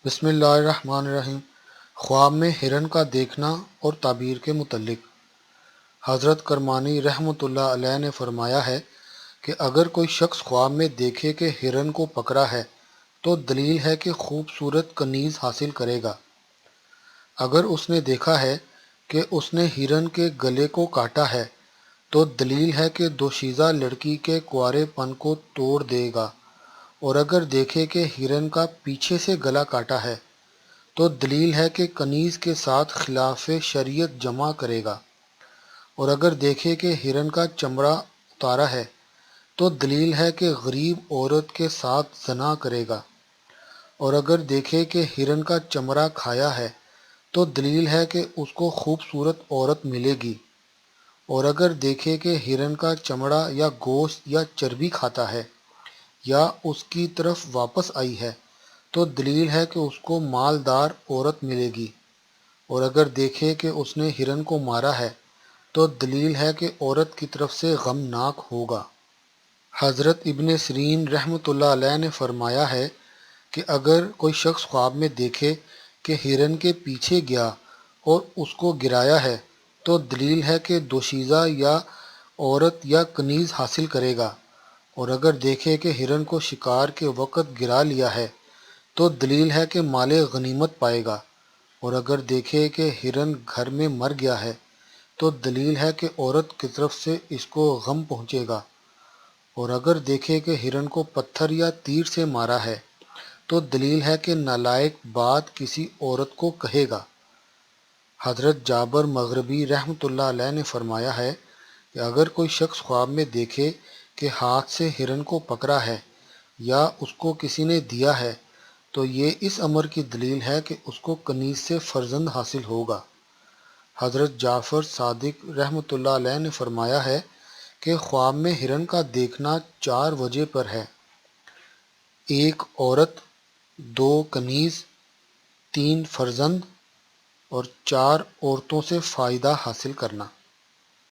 بسم اللہ الرحمن الرحیم۔ خواب میں ہرن کا دیکھنا اور تعبیر کے متعلق حضرت کرمانی رحمۃ اللہ علیہ نے فرمایا ہے کہ اگر کوئی شخص خواب میں دیکھے کہ ہرن کو پکڑا ہے تو دلیل ہے کہ خوبصورت کنیز حاصل کرے گا۔ اگر اس نے دیکھا ہے کہ اس نے ہرن کے گلے کو کاٹا ہے تو دلیل ہے کہ دوشیزہ لڑکی کے کنوارے پن کو توڑ دے گا۔ اور اگر دیکھے کہ ہرن کا پیچھے سے گلا کاٹا ہے تو دلیل ہے کہ کنیز کے ساتھ خلاف شریعت جمع کرے گا۔ اور اگر دیکھے کہ ہرن کا چمڑا اتارا ہے تو دلیل ہے کہ غریب عورت کے ساتھ زنا کرے گا۔ اور اگر دیکھے کہ ہرن کا چمڑا کھایا ہے تو دلیل ہے کہ اس کو خوبصورت عورت ملے گی۔ اور اگر دیکھے کہ ہرن کا چمڑا یا گوشت یا چربی کھاتا ہے یا اس کی طرف واپس آئی ہے تو دلیل ہے کہ اس کو مالدار عورت ملے گی۔ اور اگر دیکھے کہ اس نے ہرن کو مارا ہے تو دلیل ہے کہ عورت کی طرف سے غمناک ہوگا۔ حضرت ابن سیرین رحمۃ اللہ علیہ نے فرمایا ہے کہ اگر کوئی شخص خواب میں دیکھے کہ ہرن کے پیچھے گیا اور اس کو گرایا ہے تو دلیل ہے کہ دوشیزہ یا عورت یا کنیز حاصل کرے گا۔ اور اگر دیکھے کہ ہرن کو شکار کے وقت گرا لیا ہے تو دلیل ہے کہ مال غنیمت پائے گا۔ اور اگر دیکھے کہ ہرن گھر میں مر گیا ہے تو دلیل ہے کہ عورت کی طرف سے اس کو غم پہنچے گا۔ اور اگر دیکھے کہ ہرن کو پتھر یا تیر سے مارا ہے تو دلیل ہے کہ نالائق بات کسی عورت کو کہے گا۔ حضرت جابر مغربی رحمۃ اللہ علیہ نے فرمایا ہے کہ اگر کوئی شخص خواب میں دیکھے کہ ہاتھ سے ہرن کو پکڑا ہے یا اس کو کسی نے دیا ہے تو یہ اس امر کی دلیل ہے کہ اس کو کنیز سے فرزند حاصل ہوگا۔ حضرت جعفر صادق رحمۃ اللہ علیہ نے فرمایا ہے کہ خواب میں ہرن کا دیکھنا 4 وجہ پر ہے: 1 عورت، 2 کنیز، 3 فرزند اور 4 عورتوں سے فائدہ حاصل کرنا۔